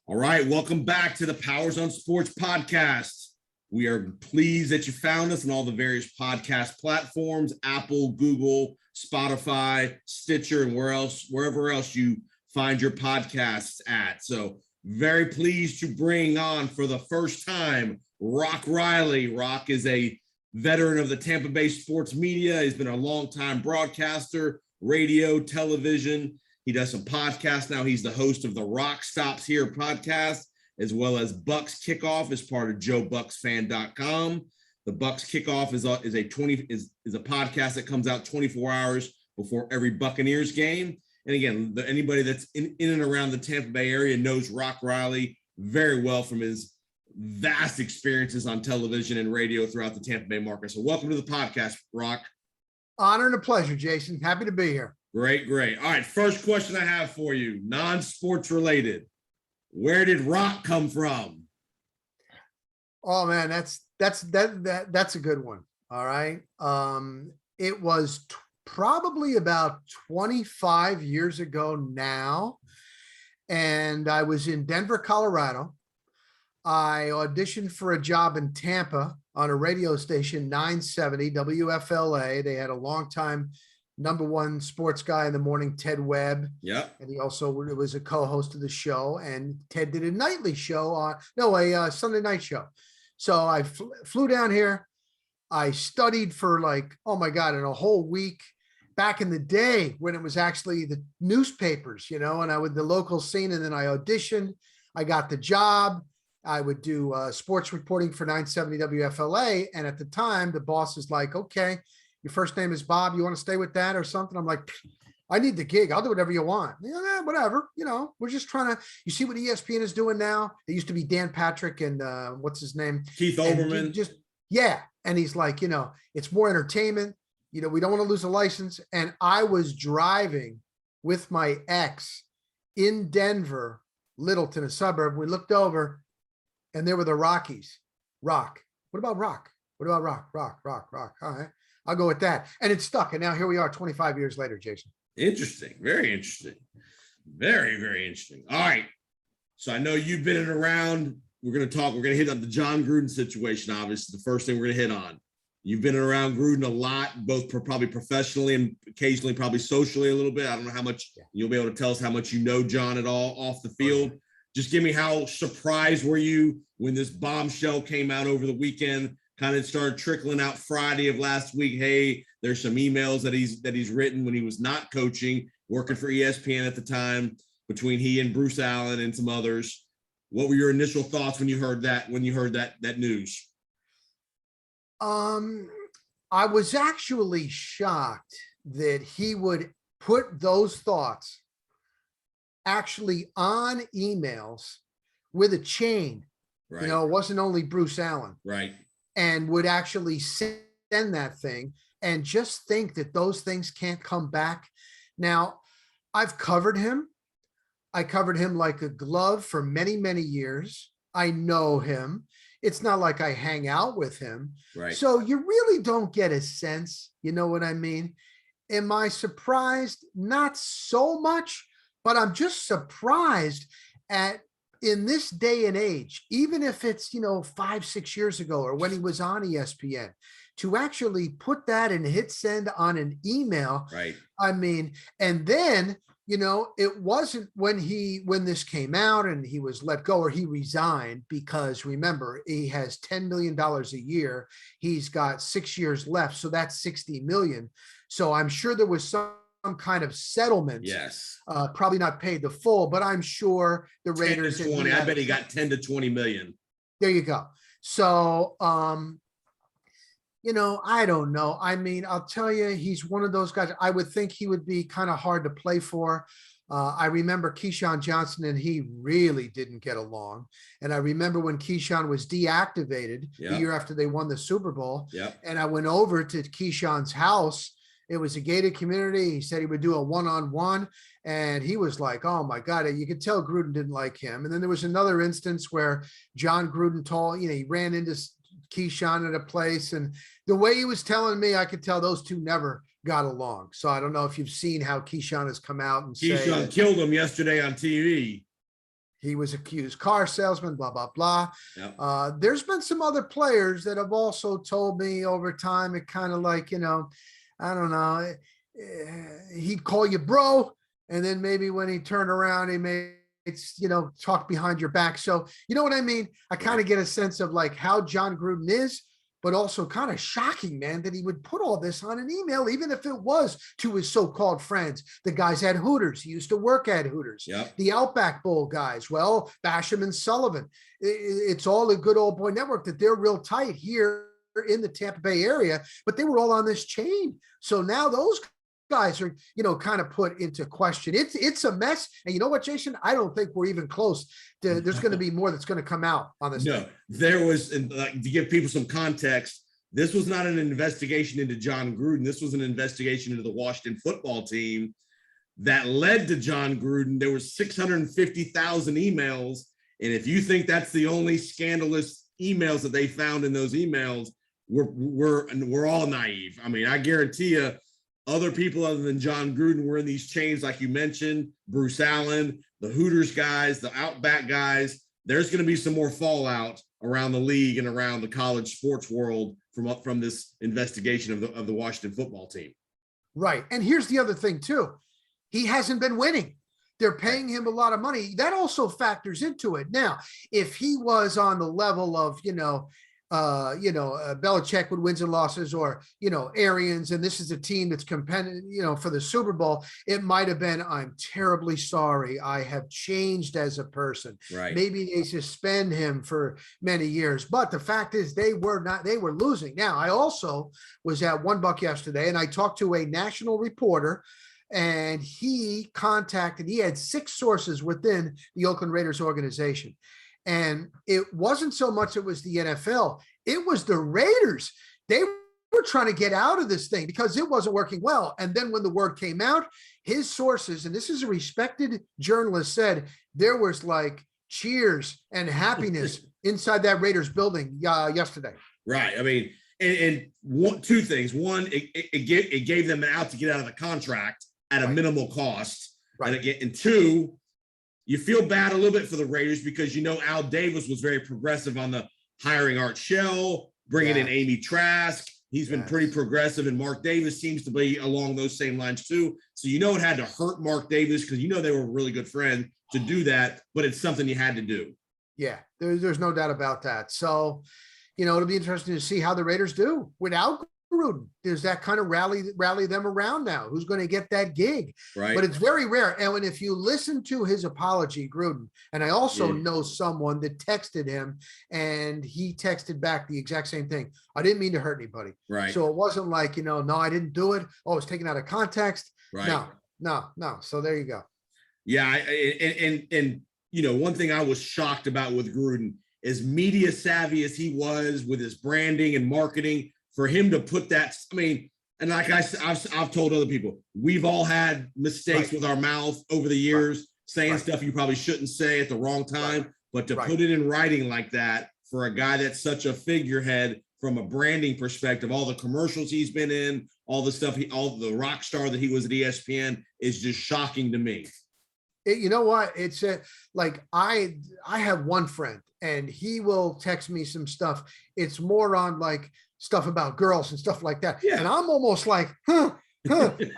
All right, welcome back to the Powers on Sports podcast. We are pleased that you found us on all the various podcast platforms, Apple, Google, Spotify, Stitcher, and wherever else you find your podcasts at. So very pleased to bring on for the first time, Rock Riley. Rock is a veteran of the Tampa Bay sports media. He's been a longtime broadcaster, radio, television. He does some podcasts now. He's the host of the Rock Stops Here podcast, as well as Bucks Kickoff as part of JoeBucksFan.com. The Bucks Kickoff is a podcast that comes out 24 hours before every Buccaneers game. And again, anybody that's in and around the Tampa Bay area knows Rock Riley very well from his vast experiences on television and radio throughout the Tampa Bay market. So welcome to the podcast, Rock. Honor and a pleasure, Jason. Happy to be here. Great. All right, first question I have for you, non-sports related. Where did Rock come from? Oh man, that's a good one. All right. It was probably about 25 years ago now, and I was in Denver, Colorado. I auditioned for a job in Tampa on a radio station, 970 WFLA. They had a longtime #1 sports guy in the morning, Ted Webb. Yeah. And he also was a co-host of the show. And Ted did a nightly show a Sunday night show. So I flew down here. I studied for in a whole week back in the day when it was actually the newspapers, and I would the local scene. And then I auditioned. I got the job. I would do sports reporting for 970 WFLA. And at the time, the boss is like, okay, your first name is Bob. You want to stay with that or something? I'm like, I need the gig. I'll do whatever you want. Yeah, whatever. We're just trying to, you see what ESPN is doing now? It used to be Dan Patrick and what's his name? Keith Olbermann. Yeah. And he's like, it's more entertainment. We don't want to lose a license. And I was driving with my ex in Denver, Littleton, a suburb. We looked over and there were the Rockies. Rock. What about Rock? What about Rock? Rock. All right. I'll go with that. And it stuck. And now here we are 25 years later, Jason. Interesting. Very interesting. Very, very interesting. All right. So I know you've been in around. We're going to hit on the Jon Gruden situation, obviously, the first thing we're going to hit on. You've been around Gruden a lot, both probably professionally and occasionally probably socially a little bit. I don't know how much you'll be able to tell us how much you know Jon at all off the field. Just give me how surprised were you when this bombshell came out over the weekend? Kind of started trickling out Friday of last week. Hey, there's some emails that he's written when he was not coaching, working for ESPN at the time, between he and Bruce Allen and some others. What were your initial thoughts when you heard that news? I was actually shocked that he would put those thoughts actually on emails with a chain. Right. It wasn't only Bruce Allen. Right. And would actually send that thing and just think that those things can't come back. Now, I've covered him. I covered him like a glove for many, many years. I know him. It's not like I hang out with him. Right. So you really don't get a sense, you know what I mean? Am I surprised? Not so much, but I'm just surprised at in this day and age, even if it's, 5-6 years ago or when he was on ESPN, to actually put that and hit send on an email. Right. I mean, and then, it wasn't when this came out and he was let go or he resigned, because remember, he has $10 million a year. He's got 6 years left. So that's $60 million. So I'm sure there was some kind of settlement. Yes. Probably not paid the full, but I'm sure the Raiders. 10 to 20. I bet he got 10 to 20 million. There you go. So, I don't know. I mean, I'll tell you, he's one of those guys. I would think he would be kind of hard to play for. I remember Keyshawn Johnson and he really didn't get along. And I remember when Keyshawn was deactivated the year after they won the Super Bowl. And I went over to Keyshawn's house. It was a gated community. He said he would do a one-on-one, and he was like, oh my God, you could tell Gruden didn't like him. And then there was another instance where Jon Gruden he ran into Keyshawn at a place, and the way he was telling me, I could tell those two never got along. So I don't know if you've seen how Keyshawn has come out and Keyshawn killed him yesterday on TV. He was accused car salesman, blah, blah, blah. Yep. There's been some other players that have also told me over time, it kind of like, I don't know, he'd call you bro. And then maybe when he turned around, he may, talk behind your back. So, you know what I mean? I kind of get a sense of like how Jon Gruden is, but also kind of shocking, man, that he would put all this on an email, even if it was to his so-called friends. The guys at Hooters, he used to work at Hooters. Yep. The Outback Bowl guys, well, Basham and Sullivan. It's all a good old boy network that they're real tight here in the Tampa Bay area, but they were all on this chain. So now those guys are, kind of put into question. It's a mess. And you know what, Jason? I don't think we're even close to, there's going to be more that's going to come out on this. No, there was, and to give people some context, this was not an investigation into Jon Gruden. This was an investigation into the Washington football team that led to Jon Gruden. There was 650,000 emails. And if you think that's the only scandalous emails that they found in those emails, we're all naive. I mean, I guarantee you, other people other than Jon Gruden were in these chains, like you mentioned, Bruce Allen, the Hooters guys, the Outback guys. There's going to be some more fallout around the league and around the college sports world from this investigation of the Washington football team. Right. And here's the other thing too. He hasn't been winning. They're paying him a lot of money. That also factors into it. Now, if he was on the level of, Belichick with wins and losses, or, Arians, and this is a team that's competing, for the Super Bowl, it might have been, I'm terribly sorry. I have changed as a person. Right. Maybe they suspend him for many years, but the fact is they were losing. Now, I also was at One Buck yesterday and I talked to a national reporter, and he had 6 sources within the Oakland Raiders organization. And it wasn't so much it was the NFL, it was the Raiders. They were trying to get out of this thing because it wasn't working well. And then when the word came out, his sources, and this is a respected journalist, said there was like cheers and happiness inside that Raiders building yesterday. Right. I mean, and two things. One, it gave them an out to get out of the contract at a minimal cost. Right. And two, you feel bad a little bit for the Raiders because, Al Davis was very progressive on the hiring Art Shell, bringing in Amy Trask. He's been pretty progressive, and Mark Davis seems to be along those same lines too. So, it had to hurt Mark Davis because, they were really good friends to do that, but it's something you had to do. Yeah, there's no doubt about that. So, it'll be interesting to see how the Raiders do without Gruden. Does that kind of rally them around now? Who's going to get that gig? Right. But it's very rare. And if you listen to his apology, Gruden, and I also know someone that texted him, and he texted back the exact same thing. I didn't mean to hurt anybody. Right. So it wasn't like, no, I didn't do it. Oh, it was taken out of context. Right. No. So there you go. Yeah. And one thing I was shocked about with Gruden, as media savvy as he was with his branding and marketing, for him to put that, I mean, and like I've told other people, we've all had mistakes with our mouth over the years, saying stuff you probably shouldn't say at the wrong time, but to put it in writing like that for a guy that's such a figurehead from a branding perspective, all the commercials he's been in, all the stuff, all the rock star that he was at ESPN, is just shocking to me. You know what? It's like I have one friend, and he will text me some stuff. It's more on like stuff about girls and stuff like that. Yeah. And I'm almost like, and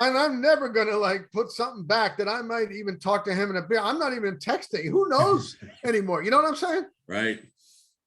I'm never going to like put something back that I might even talk to him in a bit. I'm not even texting. Who knows anymore? You know what I'm saying? Right.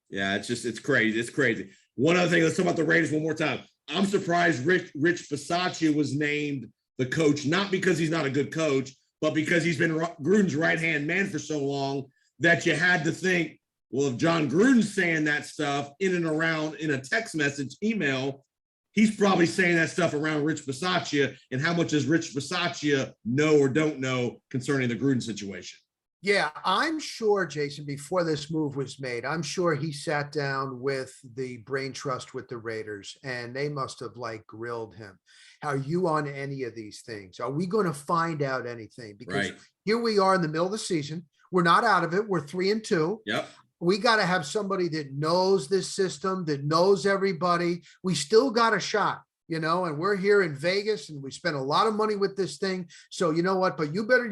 Yeah. It's crazy. It's crazy. One other thing, let's talk about the Raiders one more time. I'm surprised Rich Bisaccia was named the coach, not because he's not a good coach, but because he's been Gruden's right-hand man for so long that you had to think, well, if Jon Gruden's saying that stuff in and around in a text message, email, he's probably saying that stuff around Rich Bisaccia. And how much does Rich Bisaccia know or don't know concerning the Gruden situation? Yeah, I'm sure, Jason, before this move was made, I'm sure he sat down with the brain trust with the Raiders, and they must have like grilled him. Are you on any of these things? Are we going to find out anything? Because here we are in the middle of the season. We're not out of it. We're 3-2. Yep. We got to have somebody that knows this system, that knows everybody. We still got a shot. and we're here in Vegas and we spent a lot of money with this thing. So you know what, but you better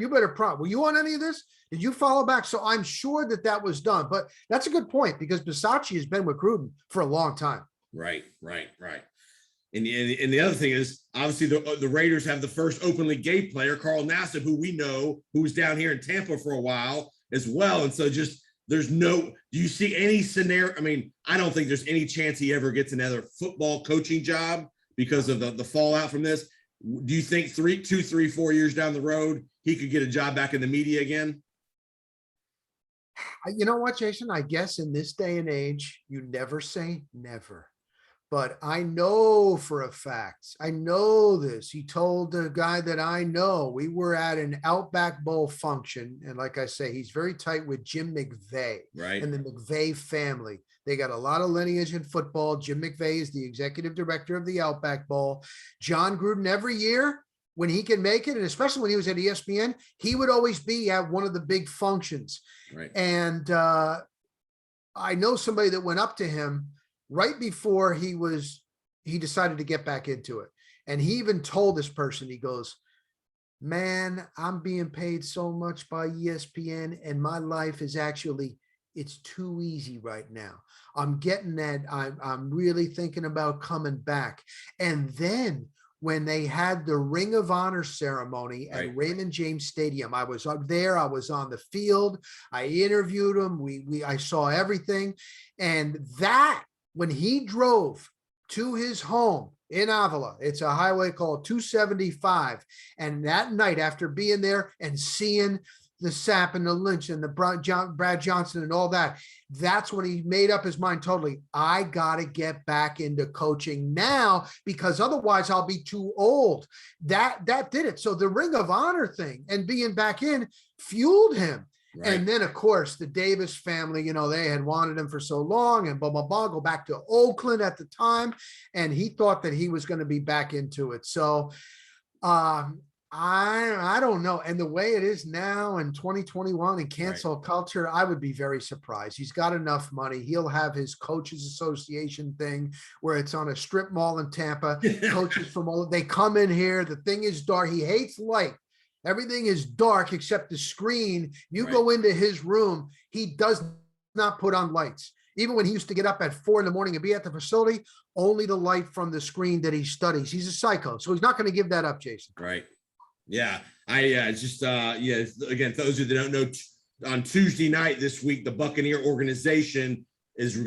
were you on any of this? Did you follow back? So I'm sure that was done, but that's a good point because Bisaccia has been with Gruden for a long time. Right. And the other thing is, obviously, the Raiders have the first openly gay player, Carl Nassib, who we know, who's down here in Tampa for a while as well. And so do you see any scenario? I mean, I don't think there's any chance he ever gets another football coaching job because of the fallout from this. Do you think 2, 3, 4 years down the road, he could get a job back in the media again? You know what, Jason? I guess in this day and age, you never say never. But I know for a fact, I know this. He told the guy that I know, we were at an Outback Bowl function. And like I say, he's very tight with Jim McVay and the McVay family. They got a lot of lineage in football. Jim McVay is the executive director of the Outback Bowl. Jon Gruden, every year when he can make it, and especially when he was at ESPN, he would always be at one of the big functions. Right. And I know somebody that went up to him right before he decided to get back into it. And he even told this person, he goes, man, I'm being paid so much by ESPN and my life is it's too easy right now. I'm getting that. I'm really thinking about coming back. And then when they had the Ring of Honor ceremony at Raymond James Stadium, I was up there. I was on the field. I interviewed him. I saw everything. And that, when he drove to his home in Avila, it's a highway called 275. And that night, after being there and seeing the Sapp and the Lynch and the Brad Johnson and all that, that's when he made up his mind totally. I got to get back into coaching now because otherwise I'll be too old. That did it. So the Ring of Honor thing and being back in fueled him. Right. And then, of course, the Davis family, they had wanted him for so long and blah, blah, blah, go back to Oakland at the time. And he thought that he was going to be back into it. So I don't know. And the way it is now in 2021 and cancel culture, I would be very surprised. He's got enough money. He'll have his coaches association thing where it's on a strip mall in Tampa. Coaches from all, they come in here. The thing is dark. He hates light. Everything is dark except the screen. You go into his room, he does not put on lights. Even when he used to get up at 4 a.m. and be at the facility, only the light from the screen that he studies. He's a psycho. So he's not going to give that up, Jason. Right. Yeah. Again, those who don't know, on Tuesday night this week, the Buccaneer organization is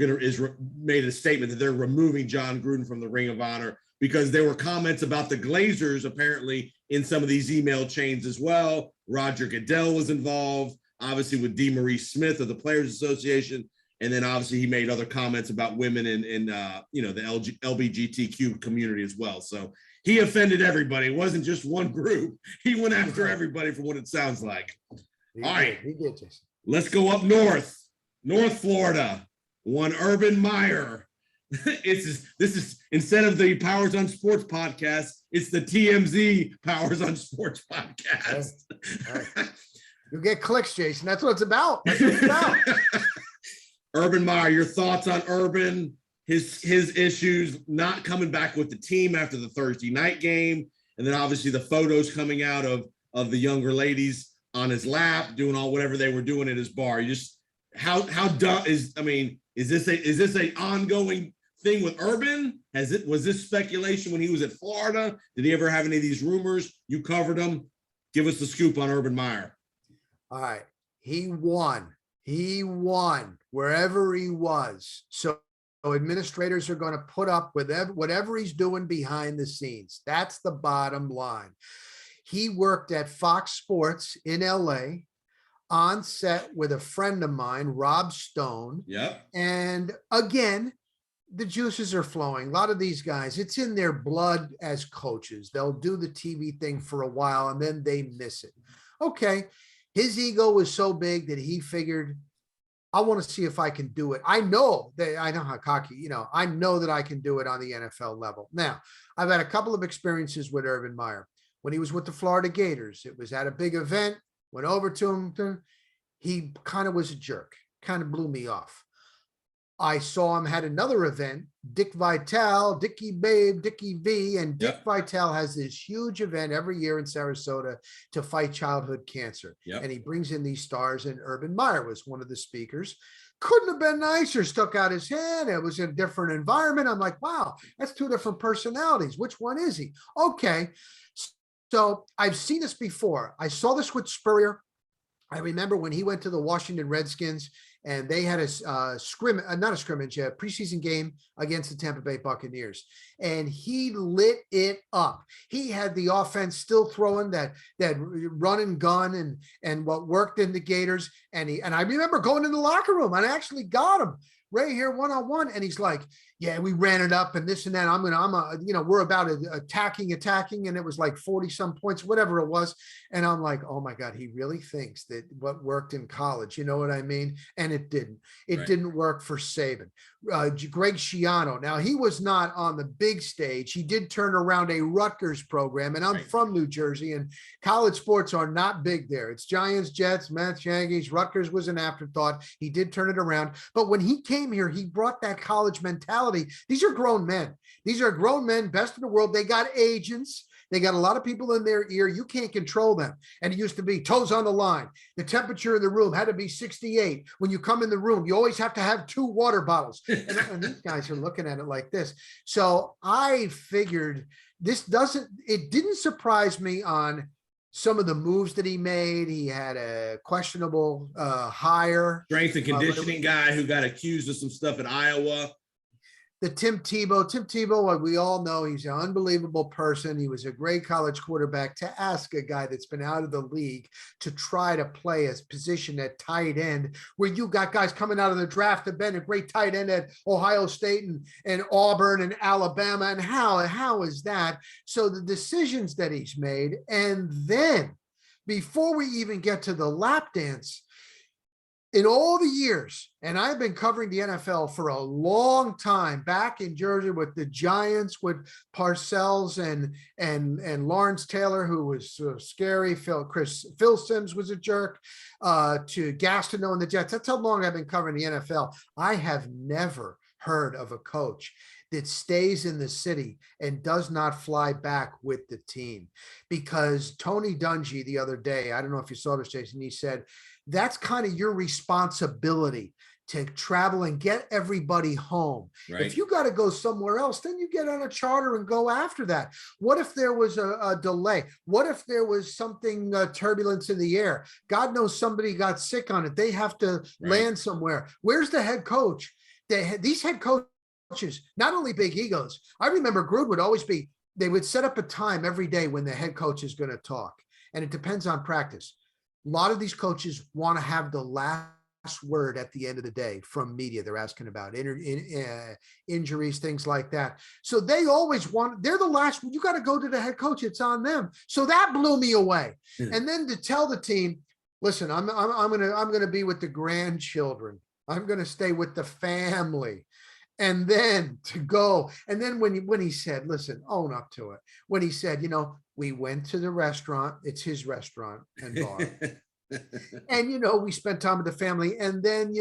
made a statement that they're removing Jon Gruden from the Ring of Honor because there were comments about the Glazers apparently in some of these email chains as well. Roger Goodell was involved, obviously with DeMaurice Smith of the Players Association. And then obviously he made other comments about women and the LGBTQ community as well. So he offended everybody. It wasn't just one group. He went after everybody from what it sounds like. All right, let's go up north Florida. One Urban Meyer. This is instead of the Powers on Sports podcast, it's the TMZ Powers on Sports podcast. Right. You'll get clicks, Jason. That's what it's about. That's what it's about. Urban Meyer, your thoughts on Urban, his issues not coming back with the team after the Thursday night game, and then obviously the photos coming out of the younger ladies on his lap doing whatever they were doing at his bar. You just how dumb is this a ongoing thing with Urban? Was this speculation when he was at Florida? Did he ever have any of these rumors? You covered them. Give us the scoop on Urban Meyer. All right. He won wherever he was. So administrators are going to put up with whatever he's doing behind the scenes. That's the bottom line. He worked at Fox Sports in LA on set with a friend of mine, Rob Stone. Yeah. And again, the juices are flowing. A lot of these guys, it's in their blood as coaches. They'll do the TV thing for a while and then they miss it. Okay. His ego was so big that he figured, I want to see if I can do it. I know how cocky, I know that I can do it on the NFL level. Now, I've had a couple of experiences with Urban Meyer. When he was with the Florida Gators, it was at a big event, went over to him. He kind of was a jerk, kind of blew me off. I saw him had another event, Dick Vitale, Dickie Babe, Dickie V, and Dick Vitale has this huge event every year in Sarasota to fight childhood cancer. And he brings in these stars, and Urban Meyer was one of the speakers. Couldn't have been nicer, stuck out his hand. It was in a different environment. I'm like, wow, that's two different personalities. Which one is he? Okay. So I've seen this before. I saw this with Spurrier. I remember when he went to the Washington Redskins and they had a preseason game against the Tampa Bay Buccaneers, and he lit it up. He had the offense still throwing that run and gun and what worked in the Gators. And I remember going in the locker room and I actually got him right here one-on-one. And he's like, yeah, we ran it up and this and that. We're about attacking. And it was like 40 some points, whatever it was. And I'm like, oh my God, he really thinks that what worked in college, you know what I mean? And it didn't. It didn't work for Saban. Greg Schiano. Now, he was not on the big stage. He did turn around a Rutgers program, and I'm from New Jersey, and college sports are not big there. It's Giants, Jets, Mets, Yankees. Rutgers was an afterthought. He did turn it around. But when he came here, he brought that college mentality. These are grown men. These are grown men, best in the world. They got agents. They got a lot of people in their ear. You can't control them. And it used to be toes on the line. The temperature in the room had to be 68. When you come in the room, you always have to have 2 water bottles. And these guys are looking at it like this. So I figured it didn't surprise me on some of the moves that he made. He had a questionable hire. Strength and conditioning guy who got accused of some stuff in Iowa. The Tim Tebow, we all know he's an unbelievable person. He was a great college quarterback. To ask a guy that's been out of the league to try to play a position at tight end, where you got guys coming out of the draft that have been a great tight end at Ohio State and Auburn and Alabama. And how is that? So the decisions that he's made, and then before we even get to the lap dance, in all the years, and I've been covering the NFL for a long time, back in Jersey with the Giants, with Parcells and Lawrence Taylor, who was scary. Phil Simms was a jerk, to Gastineau and the Jets. That's how long I've been covering the NFL. I have never heard of a coach that stays in the city and does not fly back with the team. Because Tony Dungy the other day, I don't know if you saw this, Jason, he said, that's kind of your responsibility to travel and get everybody home. Right. If you got to go somewhere else, then you get on a charter and go after that. What if there was a delay? What if there was something turbulence in the air? God knows somebody got sick on it. They have to land somewhere. Where's the head coach? These head coaches, not only big egos. I remember Gruden would always they would set up a time every day when the head coach is going to talk. And it depends on practice. A lot of these coaches want to have the last word at the end of the day from media. They're asking about injuries, things like that. So they always they're the last. You got to go to the head coach. It's on them. So that blew me away. And then to tell the team, listen, I'm gonna be with the grandchildren. I'm gonna stay with the family. And then to go, and then when he said, listen, own up to it. When he said, we went to the restaurant, it's his restaurant and bar. And, we spent time with the family. And then,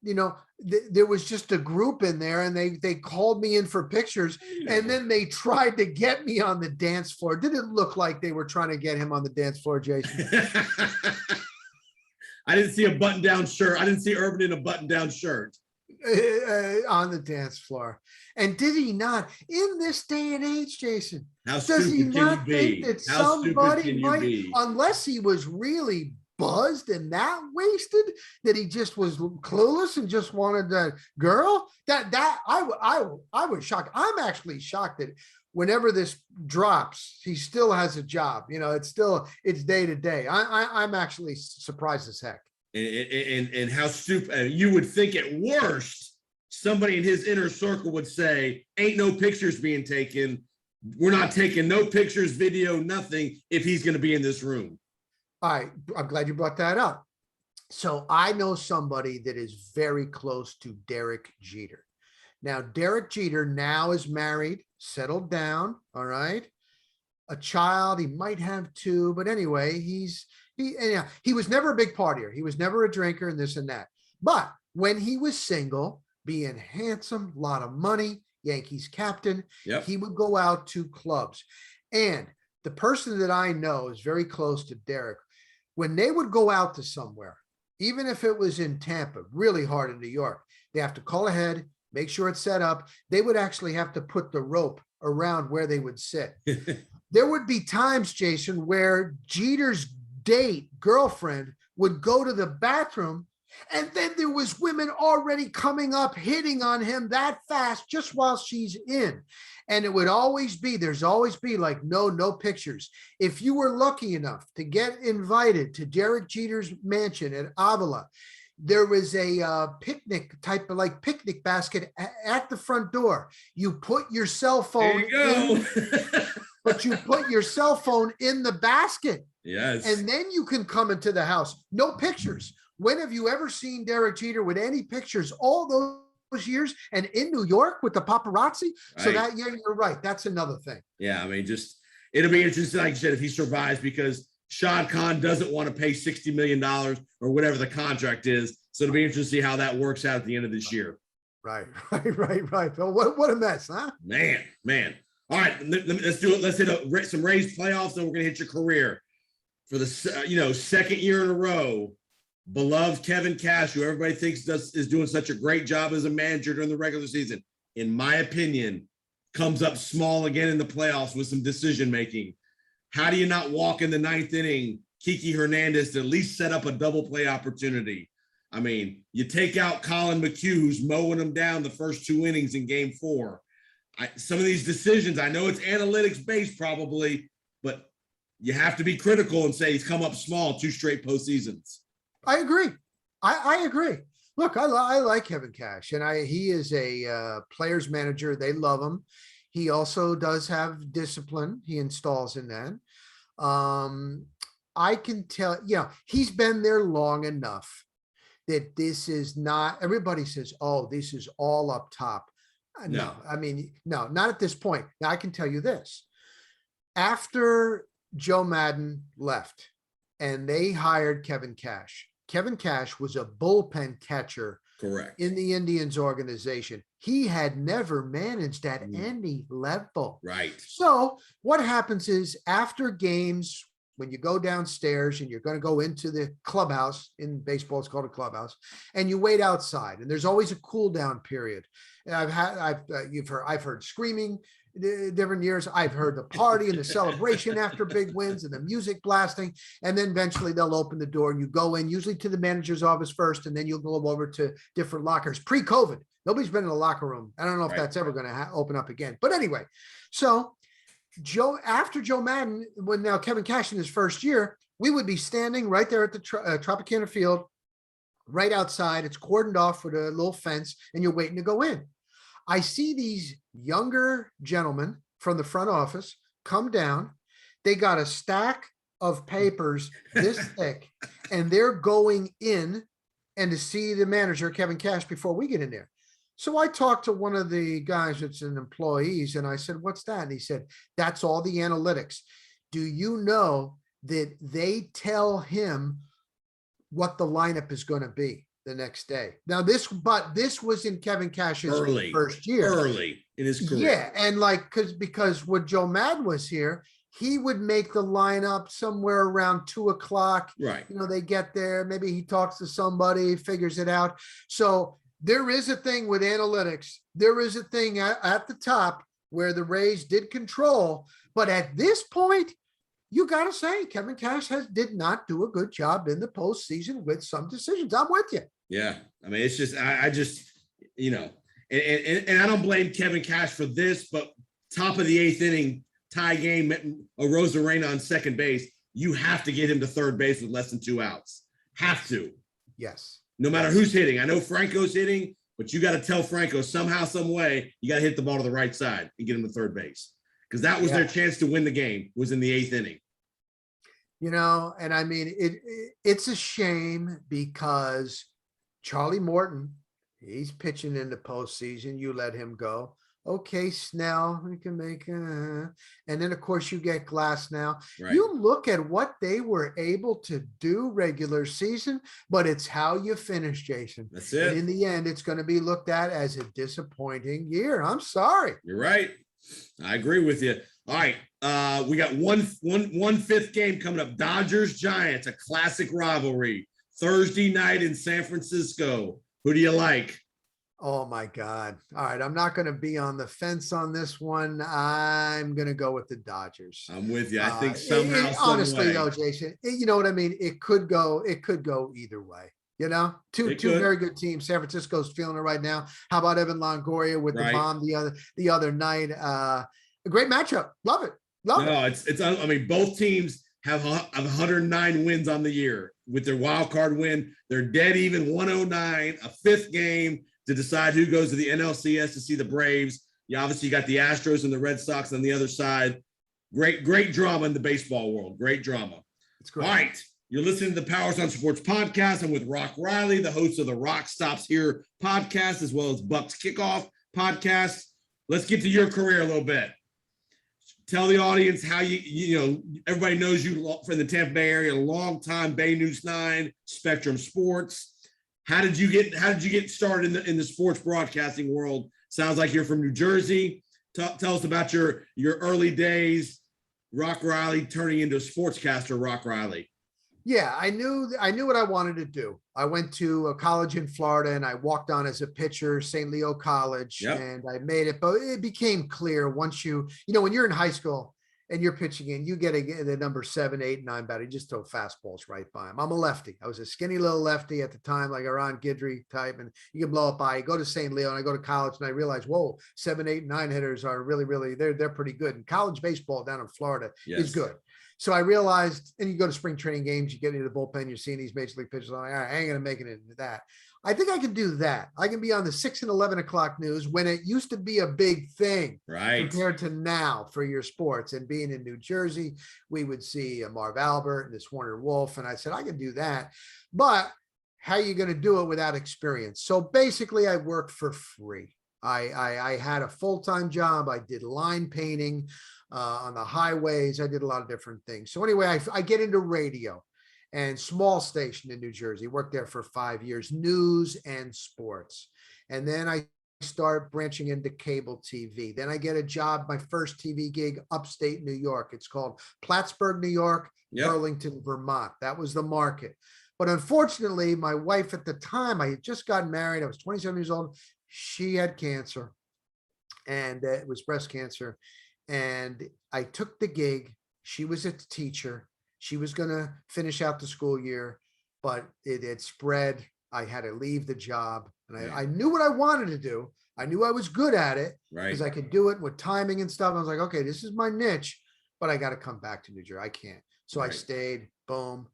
there was just a group in there, and they called me in for pictures. And then they tried to get me on the dance floor. Didn't look like they were trying to get him on the dance floor, Jason. I didn't see a button-down shirt. I didn't see Urban in a button-down shirt. On the dance floor. And did he not, in this day and age, Jason, does he not think that somebody might, unless he was really buzzed and that wasted, that he just was clueless and just wanted that girl? I was shocked. I'm actually shocked that whenever this drops, he still has a job. It's day to day. I'm actually surprised as heck. And how stupid. You would think at worst, somebody in his inner circle would say, ain't no pictures being taken. We're not taking no pictures, video, nothing, if he's going to be in this room. All right. I'm glad you brought that up. So I know somebody that is very close to Derek Jeter. Now, Derek Jeter now is married, settled down. All right. A child, he might have 2, but anyway, he was never a big partier. He was never a drinker and this and that. But when he was single, being handsome, a lot of money, Yankees captain. Yep. He would go out to clubs. And the person that I know is very close to Derek. When they would go out to somewhere, even if it was in Tampa, really hard in New York, they have to call ahead, make sure it's set up. They would actually have to put the rope around where they would sit. There would be times, Jason, where Jeter's girlfriend would go to the bathroom, and then there was women already coming up, hitting on him that fast just while she's in. And it would always be, there's always be like, no pictures. If you were lucky enough to get invited to Derek Jeter's mansion at Avila, there was a picnic type of like picnic basket at the front door. You put your cell phone in, but you put your cell phone in the basket. Yes. And then you can come into the house. No pictures. When have you ever seen Derek Jeter with any pictures all those years and in New York with the paparazzi? Right. So that, yeah, you're right. That's another thing. Yeah. I mean, it'll be interesting, like you said, if he survives, because Shad Khan doesn't want to pay $60 million or whatever the contract is. So it'll be interesting to see how that works out at the end of this year. Right. Phil, what a mess, huh? Man. All right, let's do it. Let's hit some Rays playoffs, and we're going to hit your career. For the second year in a row, beloved Kevin Cash, who everybody thinks is doing such a great job as a manager during the regular season, in my opinion, comes up small again in the playoffs with some decision making. How do you not walk in the ninth inning, Kiki Hernandez, to at least set up a double play opportunity? I mean, you take out Colin McHugh, who's mowing them down the first 2 innings in Game 4. Some of these decisions, I know it's analytics based probably, but you have to be critical and say he's come up small 2 straight postseasons. I agree. I agree. Look, I like Kevin Cash, and he is a player's manager. They love him. He also does have discipline. He installs in that. I can tell, he's been there long enough that this is not, everybody says, oh, this is all up top. No, I mean, no, not at this point. Now I can tell you this. After Joe Madden left and they hired Kevin Cash was a bullpen catcher. Correct. In the Indians organization. He had never managed at any level. Right. So what happens is after games, when you go downstairs and you're going to go into the clubhouse, in baseball it's called a clubhouse, and you wait outside, and there's always a cool down period. And I've heard screaming different years. I've heard the party and the celebration after big wins and the music blasting. And then eventually they'll open the door and you go in, usually to the manager's office first, and then you'll go over to different lockers. Pre-COVID, nobody's been in a locker room. I don't know if that's ever going to open up again. But anyway, so after Joe Madden, when now Kevin Cash in his first year, we would be standing right there at the Tropicana Field, right outside. It's cordoned off with a little fence, and you're waiting to go in. I see these younger gentlemen from the front office come down. They got a stack of papers this thick, and they're going in and to see the manager, Kevin Cash, before we get in there. So I talked to one of the guys that's an employees, and I said, what's that? And he said, that's all the analytics. Do you know that they tell him what the lineup is going to be the next day? Now this was in Kevin Cash's first year. Early in his career. Yeah. And because when Joe Madden was here, he would make the lineup somewhere around 2:00. Right. They get there. Maybe he talks to somebody, figures it out. So there is a thing with analytics. There is a thing at the top where the Rays did control. But at this point, you got to say Kevin Cash did not do a good job in the postseason with some decisions. I'm with you. Yeah. I mean, it's just, I just, and I don't blame Kevin Cash for this, but top of the 8th inning, tie game, a Rosarena on second base, you have to get him to third base with less than 2 outs. Have to. Yes. No matter who's hitting. I know Franco's hitting, but you got to tell Franco somehow, some way, you got to hit the ball to the right side and get him to third base. Because that was their chance to win the game, was in the 8th inning. And I mean, it's a shame because Charlie Morton, he's pitching in the postseason. You let him go. Okay, Snell, we can make, and then of course you get Glass now. Right. You look at what they were able to do regular season, but it's how you finish, Jason. That's And it. in the end, it's going to be looked at as a disappointing year. I'm sorry. You're right. I agree with you. All right. We got one fifth game coming up. Dodgers Giants, a classic rivalry. Thursday night in San Francisco. Who do you like? Oh my God. All right. I'm not going to be on the fence on this one. I'm going to go with the Dodgers. I'm with you. I think somehow, honestly some way. though, Jason, you know what I mean? It could go either way. You know, two very good teams. San Francisco's feeling it right now. How about Evan Longoria with the bomb the other night? A great matchup. Love it. Love it. It's. I mean, both teams have 109 wins on the year with their wild card win. They're dead even 109, a fifth game to decide who goes to the NLCS to see the Braves. You obviously got the Astros and the Red Sox on the other side. Great drama in the baseball world. Great drama. It's great. All right. You're listening to the Powers on Sports podcast. I'm with Rock Riley, the host of the Rock Stops Here podcast, as well as Bucks Kickoff podcast. Let's get to your career a little bit. Tell the audience how you know, everybody knows you from the Tampa Bay area, a long time, Bay News 9, Spectrum Sports. How did you get started in the sports broadcasting world? Sounds like you're from New Jersey. Tell us about your early days, Rock Riley turning into a sportscaster, Rock Riley. Yeah, I knew what I wanted to do. I went to a college in Florida and I walked on as a pitcher, St. Leo College, and I made it. But it became clear once when you're in high school and you're pitching in, you get the number 7, 8, 9 batter. You just throw fastballs right by him. I'm a lefty. I was a skinny little lefty at the time, like a Ron Guidry type, and you can blow up by. You go to St. Leo and I go to college and I realize, whoa, 7, 8, 9 hitters are really, they're pretty good. And college baseball down in Florida is good. So I realized, and you go to spring training games, you get into the bullpen, you're seeing these major league pitchers. I'm like, all right, I ain't going to make it into that. I think I can do that. I can be on the 6 and 11 o'clock news when it used to be a big thing, right, compared to now for your sports. And being in New Jersey, we would see Marv Albert and this Warner Wolf. And I said, I can do that. But how are you going to do it without experience? So basically, I worked for free. I had a full-time job. I did line painting on the highways. I did a lot of different things. So anyway, I get into radio and small station in New Jersey, worked there for 5 years, news and sports. And then I start branching into cable TV. Then I get a job, my first TV gig, upstate New York. It's called Plattsburgh, New York, Burlington, Vermont. That was the market. But unfortunately, my wife at the time, I had just gotten married. I was 27 years old. She had cancer, and it was breast cancer. And I took the gig. She was a teacher. She was going to finish out the school year, but it had spread. I had to leave the job, and I knew what I wanted to do. I knew I was good at it because I could do it with timing and stuff. I was like, okay, this is my niche, but I got to come back to New Jersey. I can't. So I stayed. Boom.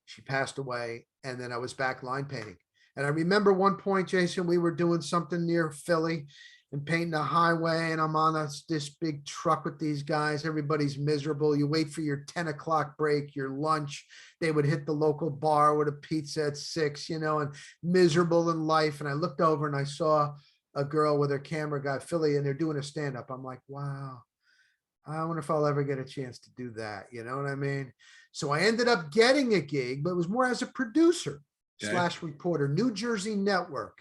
She passed away. And then I was back line painting. And I remember one point, Jason, we were doing something near Philly and painting a highway, and I'm on this big truck with these guys. Everybody's miserable. You wait for your 10 o'clock break, your lunch. They would hit the local bar with a pizza at 6, and miserable in life. And I looked over and I saw a girl with her camera guy, Philly, and they're doing a stand-up. I'm like, wow, I wonder if I'll ever get a chance to do that. You know what I mean? So I ended up getting a gig, but it was more as a producer / reporter, New Jersey Network.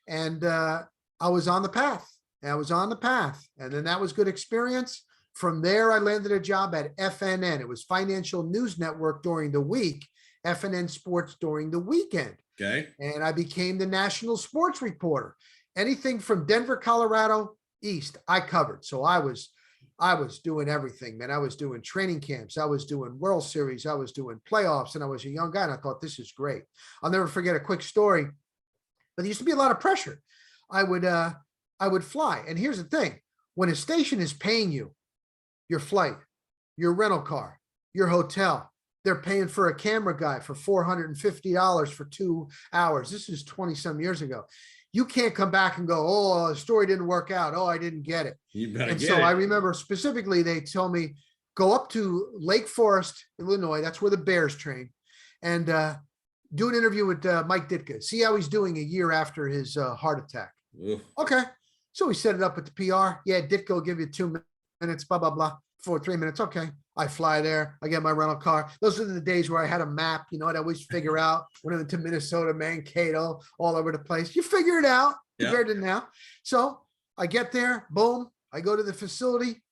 And I was on the path. And then that was good experience. From there, I landed a job at FNN. It was Financial News Network during the week, FNN Sports during the weekend. Okay. And I became the national sports reporter. Anything from Denver, Colorado, east, I covered. So I was doing everything, man. I was doing training camps. I was doing World Series. I was doing playoffs, and I was a young guy, and I thought, this is great. I'll never forget a quick story, but there used to be a lot of pressure. I would fly. And here's the thing. When a station is paying you your flight, your rental car, your hotel, they're paying for a camera guy for $450 for 2 hours. This is 20 some years ago. You can't come back and go, oh, the story didn't work out. Oh, I didn't get it. And so I remember specifically, they told me, go up to Lake Forest, Illinois. That's where the Bears train, and do an interview with Mike Ditka. See how he's doing a year after his heart attack. Oof. Okay. So we set it up with the PR. Yeah, Ditko will give you 2 minutes, blah, blah, blah, for 3 minutes. Okay. I fly there. I get my rental car. Those are the days where I had a map, I'd always figure out when I went to Minnesota, Mankato, all over the place. You figure it out compared to now. So I get there, boom. I go to the facility.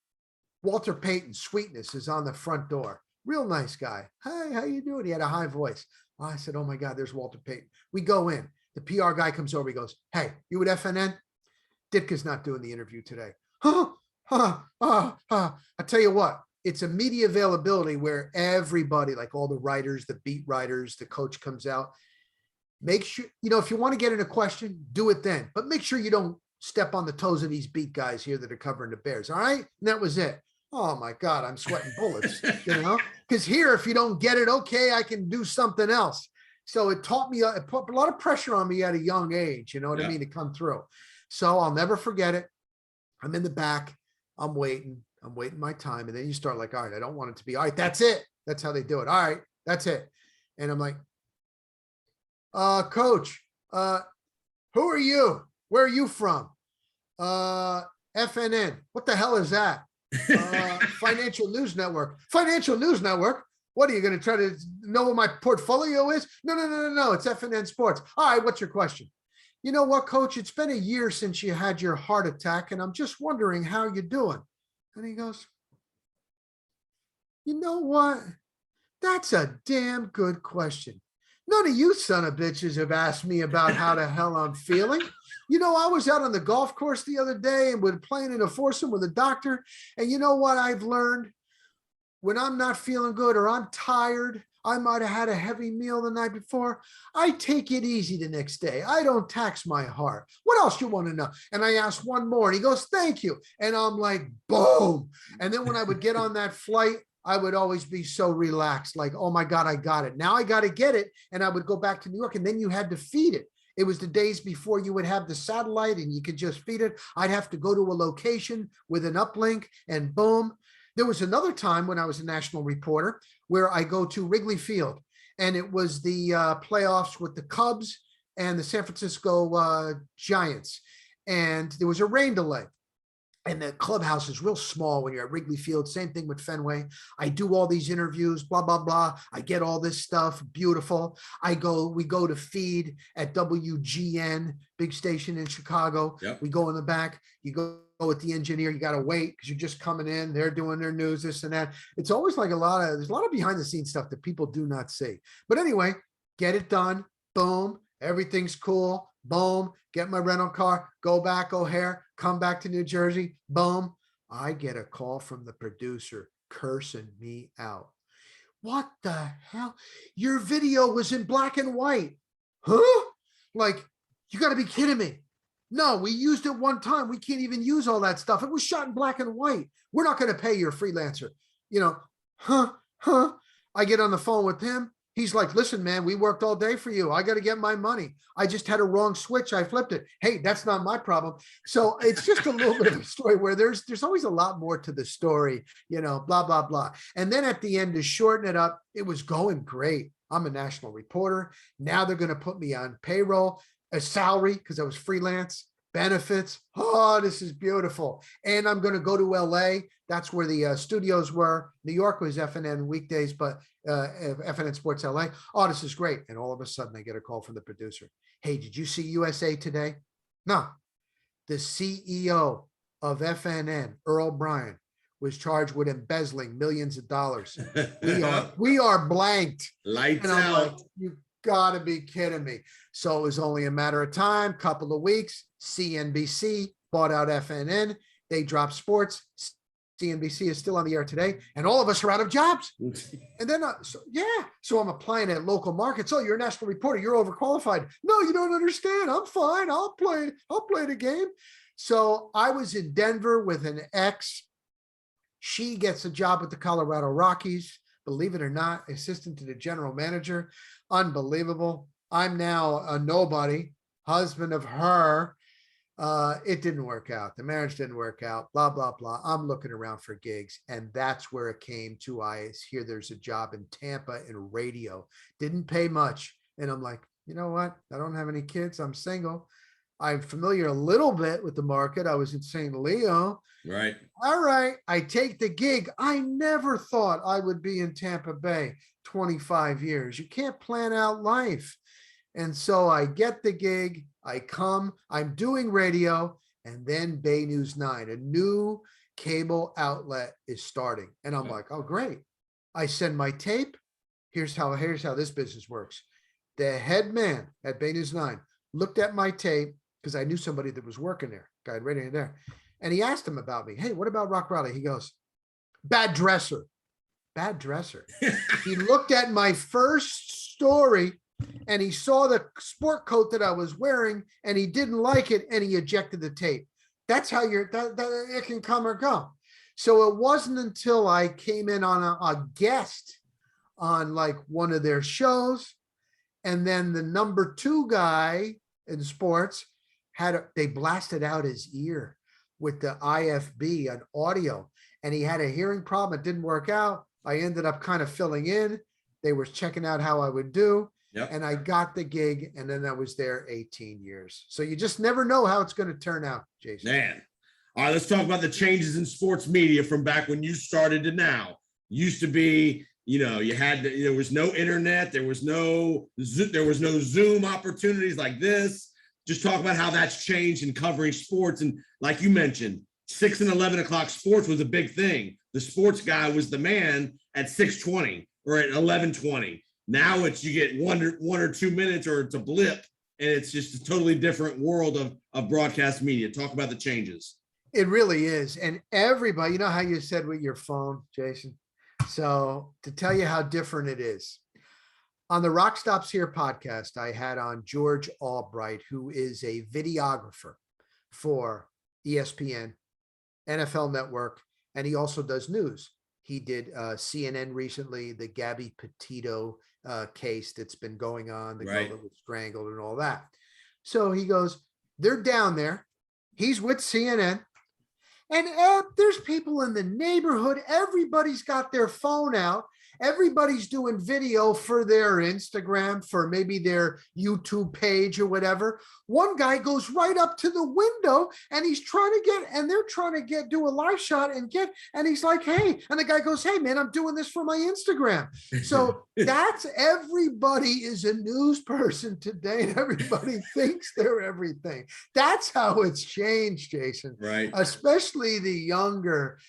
Walter Payton, Sweetness, is on the front door. Real nice guy. Hey, how you doing? He had a high voice. I said, oh my God, there's Walter Payton. We go in. The PR guy comes over. He goes, hey, you with FNN? Ditka's not doing the interview today. I tell you what, it's a media availability where everybody, like all the writers, the beat writers, the coach comes out. Make sure, if you want to get in a question, do it then. But make sure you don't step on the toes of these beat guys here that are covering the Bears. All right. And that was it. Oh my God, I'm sweating bullets, because here, if you don't get it, okay, I can do something else. So it taught me, it put a lot of pressure on me at a young age, you know what I mean, to come through. So I'll never forget it. I'm in the back. I'm waiting my time. And then you start like, all right, I don't want it to be, all right, that's it. That's how they do it. All right, that's it. And I'm like, coach, who are you? Where are you from? FNN. What the hell is that? Financial News Network. Financial News Network? What are you going to try to know what my portfolio is? No. It's FNN Sports. All right, what's your question? You know what, coach? It's been a year since you had your heart attack, and I'm just wondering how you're doing. And he goes, you know what? That's a damn good question. None of you son of bitches have asked me about how the hell I'm feeling. I was out on the golf course the other day and we're playing in a foursome with a doctor. And you know what I've learned? When I'm not feeling good or I'm tired, I might have had a heavy meal the night before, I take it easy the next day. I don't tax my heart. What else you want to know? And I asked one more and he goes, thank you. And I'm like, boom. And then when I would get on that flight, I would always be so relaxed, like, oh my God, I got it. Now I got to get it. And I would go back to New York and then you had to feed it. It was the days before you would have the satellite and you could just feed it. I'd have to go to a location with an uplink and boom. There was another time when I was a national reporter where I go to Wrigley Field and it was the playoffs with the Cubs and the San Francisco Giants. And there was a rain delay. And the clubhouse is real small when you're at Wrigley Field. Same thing with Fenway. I do all these interviews, blah, blah, blah. I get all this stuff, beautiful. We go to feed at WGN, big station in Chicago. Yep. We go in the back. You go with the engineer. You got to wait because you're just coming in. They're doing their news, this and that. It's always like there's a lot of behind the scenes stuff that people do not see. But anyway, get it done. Boom. Everything's cool. Boom. Get my rental car, go back O'Hare, come back to New Jersey. Boom. I get a call from the producer cursing me out. What the hell? Your video was in black and white. Huh? Like, you got to be kidding me. No, we used it one time. We can't even use all that stuff. It was shot in black and white. We're not going to pay your freelancer. Huh? I get on the phone with him. He's like, listen, man, we worked all day for you. I got to get my money. I just had a wrong switch. I flipped it. Hey, that's not my problem. So it's just a little bit of a story where there's always a lot more to the story, blah, blah, blah. And then at the end, to shorten it up, it was going great. I'm a national reporter. Now they're going to put me on payroll, a salary because I was freelance, benefits. Oh, this is beautiful. And I'm going to go to LA. That's where the studios were. New York was FNN weekdays, but FNN Sports LA. Oh, this is great. And all of a sudden I get a call from the producer. Hey, did you see USA Today? No. The CEO of FNN, Earl Bryan, was charged with embezzling millions of dollars. We are blanked. Lights and I'm out. like, you gotta be kidding me. So it was only a matter of time, couple of weeks. CNBC bought out FNN. They dropped sports. CNBC is still on the air today, and all of us are out of jobs. And then, so I'm applying at local markets. Oh, you're a national reporter. You're overqualified. No, you don't understand. I'm fine. I'll play the game. So I was in Denver with an ex. She gets a job with the Colorado Rockies. Believe it or not, assistant to the general manager. Unbelievable. I'm now a nobody, husband of her. It didn't work out. The marriage didn't work out, blah, blah, blah. I'm looking around for gigs. And that's where it came to. I hear there's a job in Tampa in radio. Didn't pay much. And I'm like, you know what? I don't have any kids. I'm single. I'm familiar a little bit with the market. I was in St. Leo. Right. All right, I take the gig. I never thought I would be in Tampa Bay 25 years. You can't plan out life. And so I get the gig. I come, I'm doing radio, and then Bay News 9, a new cable outlet is starting. And I'm like, oh, great. I send my tape. Here's how this business works. The head man at Bay News 9 looked at my tape because I knew somebody that was working there, guy right in there. And he asked him about me. Hey, what about Rock Raleigh? He goes, bad dresser. Bad dresser. He looked at my first story and he saw the sport coat that I was wearing and he didn't like it and he ejected the tape. That's how it can come or go. So it wasn't until I came in on a guest on like one of their shows, and then the number 2 guy in sports they blasted out his ear with the IFB on audio, and he had a hearing problem. It didn't work out. I ended up kind of filling in. They were checking out how I would do. Yep. And I got the gig, and then I was there 18 years. So you just never know how it's going to turn out, Jason. Man. All right, let's talk about the changes in sports media from back when you started to now. Used to be, there was no internet, there was no Zoom opportunities like this. Just talk about how that's changed in covering sports. And like you mentioned, 6 and 11 o'clock sports was a big thing. The sports guy was the man at 6:20 or at 11:20. Now you get one or 2 minutes, or it's a blip, and it's just a totally different world of broadcast media. Talk about the changes. It really is. And everybody, you know how you said with your phone, Jason? So to tell you how different it is, on the Rock Stops Here podcast, I had on George Albright, who is a videographer for ESPN, NFL Network, and he also does news. He did CNN recently, the Gabby Petito case that's been going on, the girl that was strangled and all that. So he goes, they're down there. He's with CNN. And there's people in the neighborhood. Everybody's got their phone out. Everybody's doing video for their Instagram, for maybe their YouTube page or whatever. One guy goes right up to the window and they're trying to do a live shot and he's like, hey, and the guy goes, hey man, I'm doing this for my Instagram. So that's, everybody is a news person today and everybody thinks they're everything. That's how it's changed, Jason. Right. Especially the younger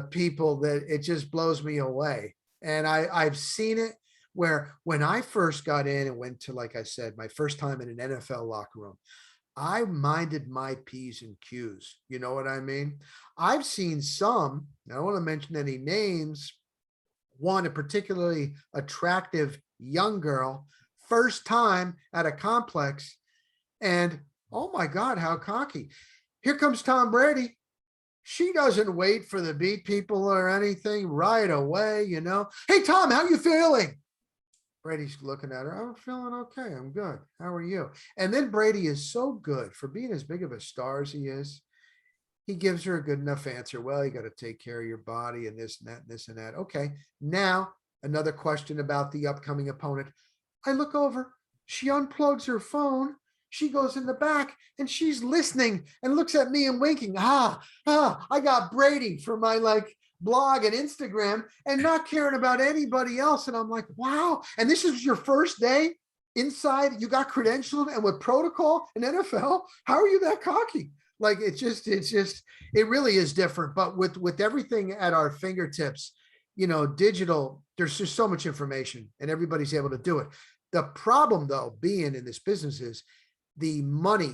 people, that it just blows me away. And I've seen it where when I first got in and went to, like I said, my first time in an NFL locker room, I minded my P's and Q's. You know what I mean? I've seen some, I don't want to mention any names, one, a particularly attractive young girl, first time at a complex, and oh my God, how cocky. Here comes Tom Brady. She doesn't wait for the beat people or anything, right away, Hey, Tom, how you feeling? Brady's looking at her. I'm feeling okay. I'm good. How are you? And then Brady is so good for being as big of a star as he is. He gives her a good enough answer. Well, you got to take care of your body and this and that and this and that. Okay. Now, another question about the upcoming opponent. I look over. She unplugs her phone. She goes in the back and she's listening and looks at me and winking. I got Brady for my blog and Instagram and not caring about anybody else. And I'm like, wow. And this is your first day inside. You got credentialed and with protocol in NFL. How are you that cocky? It really is different. But with everything at our fingertips, digital, there's just so much information and everybody's able to do it. The problem though, being in this business is the money,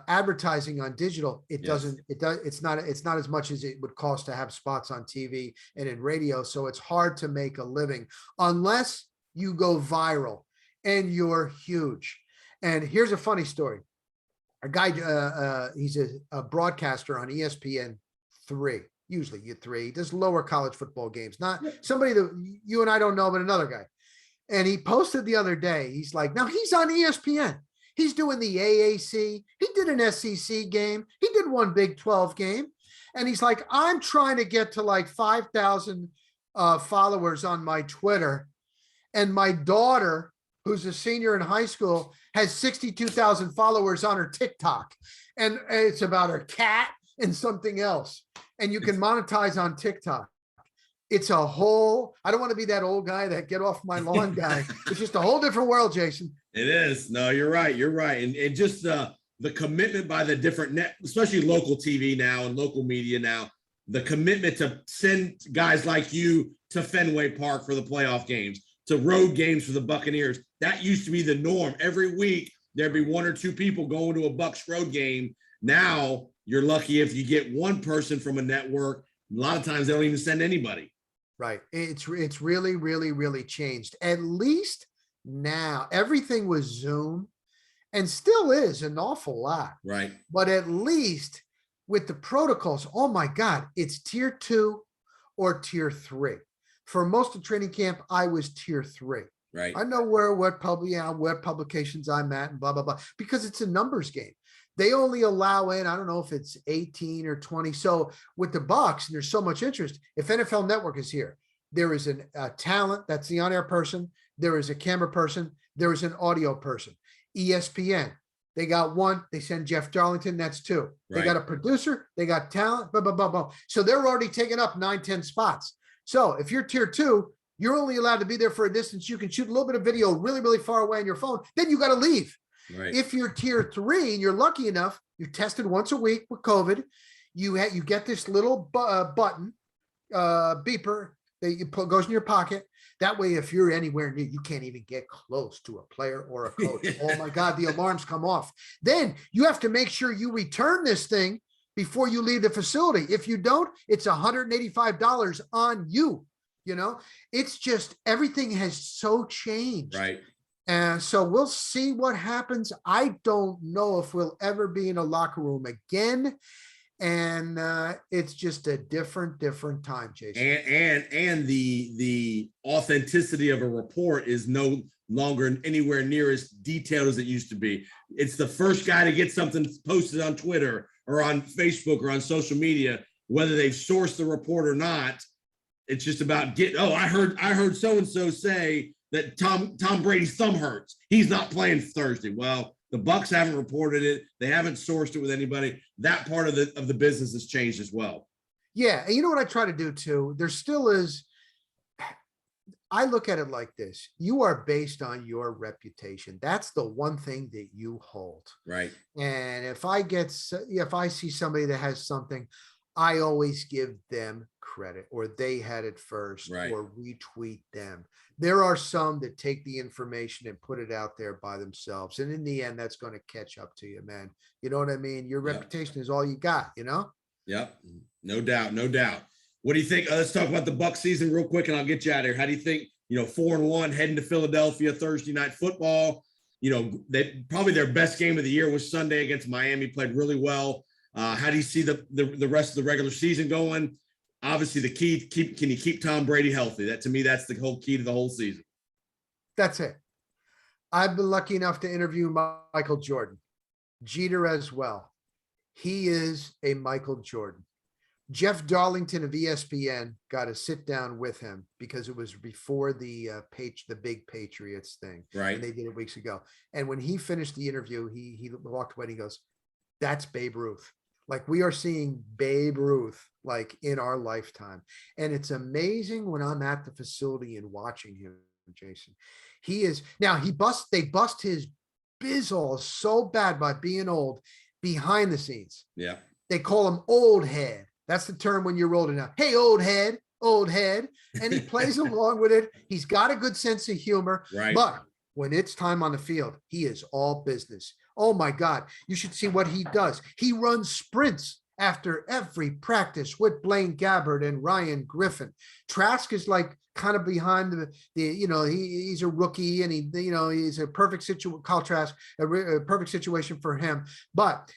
advertising on digital, it's not as much as it would cost to have spots on TV and in radio. So it's hard to make a living unless you go viral and you're huge. And here's a funny story. A guy, he's a broadcaster on ESPN 3, usually U3, does lower college football games, not somebody that you and I don't know, but another guy. And he posted the other day, he's like, now he's on ESPN. He's doing the AAC. He did an SEC game. He did one Big 12 game. And he's like, I'm trying to get to 5,000 followers on my Twitter. And my daughter who's a senior in high school, has 62,000 followers on her TikTok. And it's about her cat and something else. And you can monetize on TikTok. It's a whole, I don't want to be that old guy, that get off my lawn guy. It's just a whole different world, Jason. It is. No, you're right. You're right. And just the commitment by the different especially local TV now and local media now, the commitment to send guys like you to Fenway Park for the playoff games, to road games for the Buccaneers. That used to be the norm. Every week, there'd be one or two people going to a Bucs road game. Now, you're lucky if you get one person from a network. A lot of times, they don't even send anybody. Right. It's really, really, really changed. At least now, everything was Zoom and still is an awful lot. Right. But at least with the protocols, oh my God, it's tier 2 or tier 3. For most of training camp, I was tier 3. Right. I know what publications I'm at and blah, blah, blah, because it's a numbers game. They only allow in, I don't know if it's 18 or 20. So with the Bucs, and there's so much interest, if NFL Network is here, there is a talent, that's the on-air person. There is a camera person. There is an audio person. ESPN, they got one. They send Jeff Darlington. That's 2. Right. They got a producer. They got talent. Blah, blah, blah, blah. So they're already taking up 9, 10 spots. So if you're tier 2, you're only allowed to be there for a distance. You can shoot a little bit of video really, really far away on your phone. Then you got to leave. Right. If you're tier 3 and you're lucky enough, you're tested once a week with COVID. You get this little button, beeper that goes in your pocket. That way, if you're anywhere near, you can't even get close to a player or a coach. Oh my God, the alarms come off. Then you have to make sure you return this thing before you leave the facility. If you don't, it's $185 on you. You know, it's just, everything has so changed. Right. And so we'll see what happens. I don't know if we'll ever be in a locker room again. And it's just a different time, Jason. And the authenticity of a report is no longer anywhere near as detailed as it used to be. It's the first guy to get something posted on Twitter or on Facebook or on social media, whether they've sourced the report or not. It's just about I heard so-and-so say that Tom Brady's thumb hurts. He's not playing Thursday. Well, the Bucs haven't reported it. They haven't sourced it with anybody. That part of the business has changed as well. Yeah. And you know what I try to do too? There still is, I look at it like this. You are based on your reputation. That's the one thing that you hold. Right. And if I see somebody that has something, I always give them credit, or they had it first, right, or retweet them. There are some that take the information and put it out there by themselves. And in the end, that's going to catch up to you, man. You know what I mean? Your reputation is all you got, you know? Yep. No doubt. No doubt. What do you think? Let's talk about the Bucs season real quick and I'll get you out of here. How do you think, 4-1 heading to Philadelphia Thursday night football? They probably their best game of the year was Sunday against Miami, played really well. How do you see the rest of the regular season going? Obviously, the key, can you keep Tom Brady healthy? That, to me, that's the whole key to the whole season. That's it. I've been lucky enough to interview Michael Jordan, Jeter as well. He is a Michael Jordan. Jeff Darlington of ESPN got to sit down with him because it was before the big Patriots thing. Right. And they did it weeks ago. And when he finished the interview, he walked away and he goes, "That's Babe Ruth. Like, we are seeing Babe Ruth like in our lifetime." And it's amazing when I'm at the facility and watching him, Jason. He is now they bust his bizzle so bad by being old behind the scenes. Yeah. They call him old head. That's the term when you're older now. Hey, old head. And he plays along with it. He's got a good sense of humor. Right. But when it's time on the field, he is all business. Oh my God. You should see what he does. He runs sprints after every practice with Blaine Gabbert and Ryan Griffin. Trask is like kind of behind he's a rookie and he's a perfect situation. Kyle Trask, a perfect situation for him. But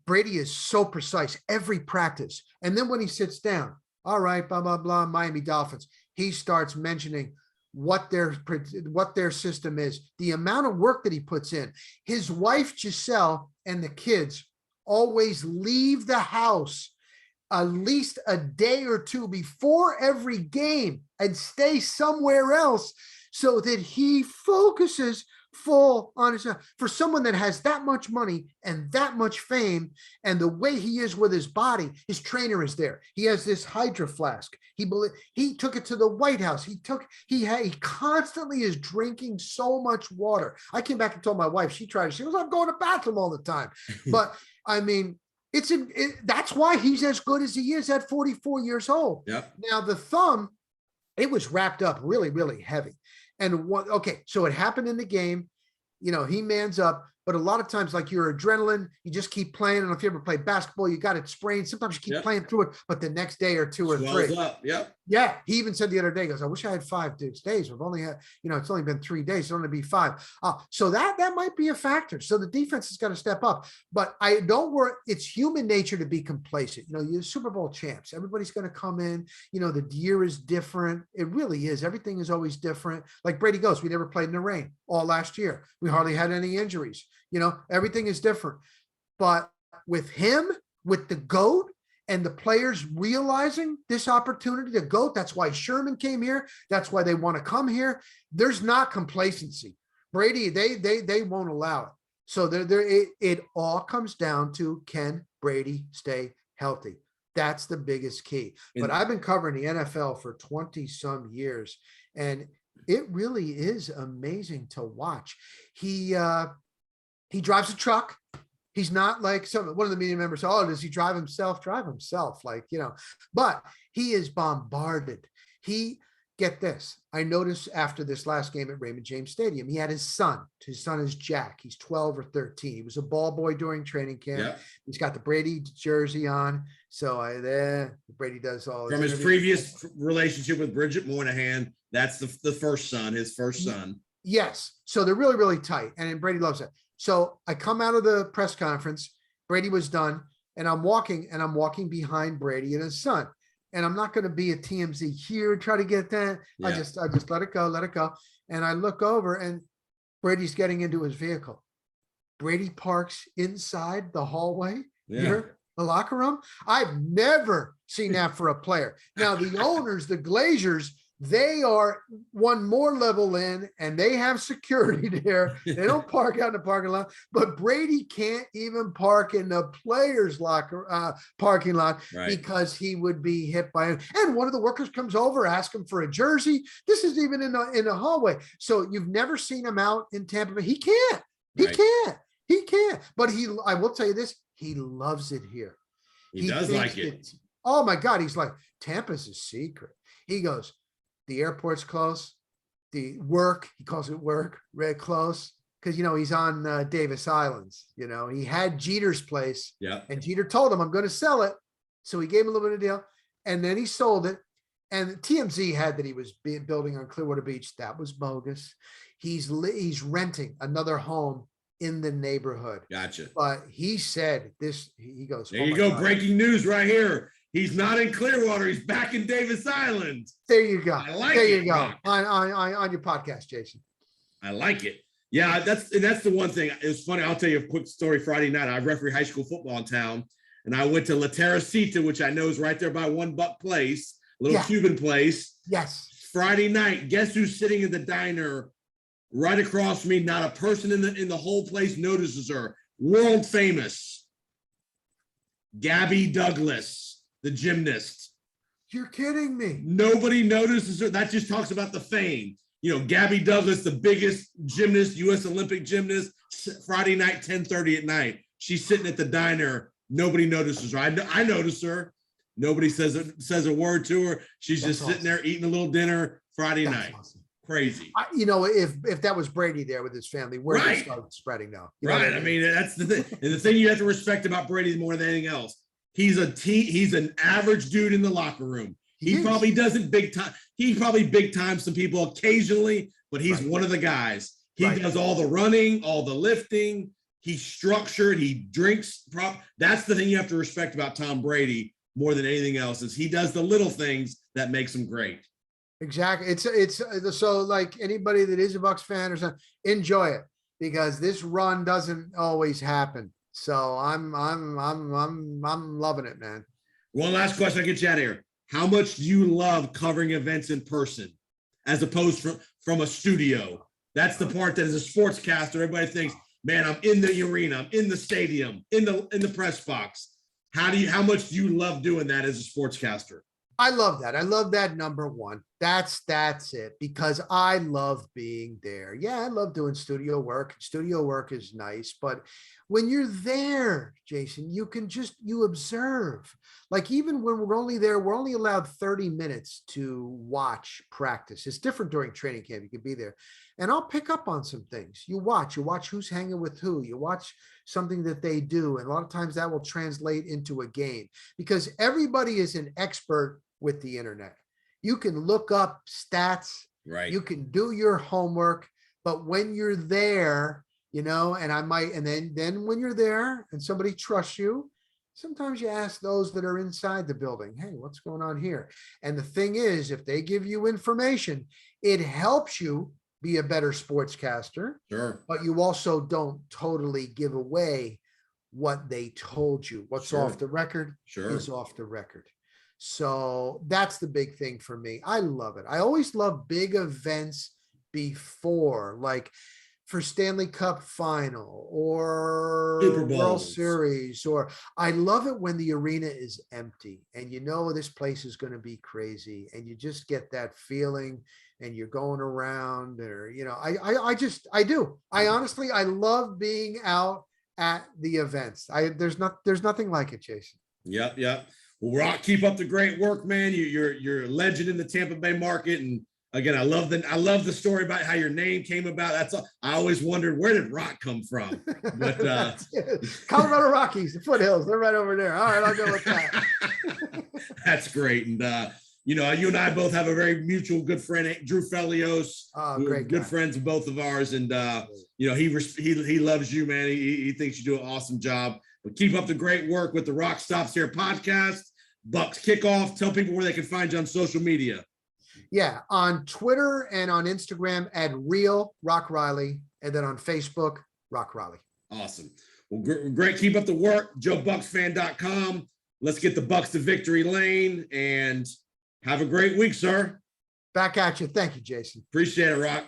Brady is so precise every practice. And then when he sits down, all right, blah, blah, blah, Miami Dolphins, he starts mentioning what their system is, the amount of work that he puts in. His wife, Giselle, and the kids always leave the house at least a day or two before every game and stay somewhere else so that he focuses full on his. For someone that has that much money and that much fame, and the way he is with his body, his trainer is there. He has this Hydro Flask. He took it to the White House. He constantly is drinking so much water. I came back and told my wife, she goes, I'm going to the bathroom all the time. But I mean, that's why he's as good as he is at 44 years old. Yep. Now the thumb, it was wrapped up really, really heavy. And so it happened in the game, he mans up, but a lot of times, like your adrenaline, you just keep playing. I don't know if you ever played basketball, you got it sprained. Sometimes you keep playing through it, but the next day or two or three. Up. Yep. Yeah. He even said the other day, he goes, I wish I had 5 days. We've only had, it's only been 3 days. It's only be 5. So that might be a factor. So the defense has got to step up, but I don't worry. It's human nature to be complacent. You're Super Bowl champs. Everybody's going to come in, the year is different. It really is. Everything is always different. Like Brady goes, we never played in the rain all last year. We hardly had any injuries. Everything is different. But with him, with the GOAT, and the players realizing this opportunity to GOAT, that's why Sherman came here. That's why they want to come here. There's not complacency. Brady, they won't allow it. So it all comes down to, can Brady stay healthy? That's the biggest key. But I've been covering the NFL for 20 some years, and it really is amazing to watch. He drives a truck. He's not like one of the media members. Oh, does he drive himself? Drive himself, but he is bombarded. Get this. I noticed after this last game at Raymond James Stadium, he had his son. His son is Jack. He's 12 or 13. He was a ball boy during training camp. Yeah. He's got the Brady jersey on. So Brady does all from his previous relationship with Bridget Moynihan. That's the first son, his first son. Yes. So they're really, really tight. And Brady loves it. So I come out of the press conference, Brady was done, and I'm walking behind Brady and his son. And I'm not going to be a TMZ here, try to get that. Yeah. I just let it go. And I look over and Brady's getting into his vehicle. Brady parks inside the hallway here, the locker room. I've never seen that for a player. Now the owners, the Glazers, they are one more level in, and they have security there. They don't park out in the parking lot, but Brady can't even park in the players' parking lot because he would be hit by him. And one of the workers comes over, asks him for a jersey. This is even in the hallway. So you've never seen him out in Tampa Bay. He can't. But I will tell you this: he loves it here. He does like it. Oh my God, he's like, Tampa's a secret. He goes, the airport's close, the work, he calls it work, very close. Cause he's on Davis Islands, he had Jeter's place and Jeter told him, I'm going to sell it. So he gave him a little bit of deal and then he sold it. And TMZ had that he was building on Clearwater Beach. That was bogus. He's renting another home in the neighborhood. Gotcha. But he said this, he goes, there you go. God. Breaking news right here. He's not in Clearwater. He's back in Davis Island. There you go. I like it. There you go. On your podcast, Jason. I like it. Yeah, that's the one thing. It's funny. I'll tell you a quick story. Friday night, I referee high school football in town, and I went to La Teresita, which I know is right there by One Buck Place, little Cuban place. Yes. Friday night, guess who's sitting in the diner right across from me? Not a person in the whole place notices her. World famous Gabby Douglas, the gymnast. You're kidding me. Nobody notices her. That just talks about the fame. Gabby Douglas, the biggest gymnast, U.S. Olympic gymnast, Friday night, 10:30 at night. She's sitting at the diner. Nobody notices her. I notice her. Nobody says a word to her. She's just sitting there eating a little dinner Friday night. Awesome. Crazy. If that was Brady there with his family, where would it start spreading now? I mean, that's the thing. And the thing you have to respect about Brady more than anything else, he's an average dude in the locker room. He probably doesn't big time. He probably big time some people occasionally, but he's one of the guys. He does all the running, all the lifting. He's structured. He drinks. That's the thing you have to respect about Tom Brady more than anything else, is he does the little things that makes him great. Exactly. It's so like anybody that is a Bucs fan or something, enjoy it, because this run doesn't always happen. So I'm loving it, man. One last question, I'll get you out of here. How much do you love covering events in person? as opposed from a studio. That's the part that as a sportscaster, everybody thinks, man, I'm in the arena, I'm in the stadium, in the press box. How much do you love doing that as a sportscaster? I love that. I love that, number one. That's it, because I love being there. Yeah, I love doing studio work. Studio work is nice, but when you're there, Jason, you observe. Like, even when we're only there, we're only allowed 30 minutes to watch practice. It's different during training camp. You can be there, and I'll pick up on some things. You watch who's hanging with who, you watch something that they do. And a lot of times that will translate into a game, because everybody is an expert with the internet. You can look up stats, right? You can do your homework, but when you're there, and then when you're there and somebody trusts you, sometimes you ask those that are inside the building, hey, what's going on here? And the thing is, if they give you information, it helps you be a better sportscaster. Sure. But you also don't totally give away what they told you. What's off the record is off the record. So that's the big thing for me. I love it. I always love big events before, like for Stanley Cup final or Super World Bowls. Series, or I love it when the arena is empty and this place is going to be crazy, and you just get that feeling, and you're going around, or I do. I honestly, I love being out at the events. There's nothing like it, Jason. Yep. Well, Rock, keep up the great work, man. You're a legend in the Tampa Bay market, and again, I love the story about how your name came about. I always wondered, where did Rock come from? But Colorado Rockies, the foothills, they're right over there. All right, I'll go with that. That's great. And you and I both have a very mutual good friend, Drew Felios. Great guy. Good friends of both of ours, and he loves you, man. He thinks you do an awesome job. But keep up the great work with the Rock Stops Here podcast. Bucks kickoff. Tell people where they can find you on social media. Yeah, on Twitter and on Instagram at Real Rock Riley, and then on Facebook, Rock Riley. Awesome. Well, great. Keep up the work. JoeBucksFan.com. Let's get the Bucks to victory lane, and have a great week, sir. Back at you. Thank you, Jason. Appreciate it, Rock.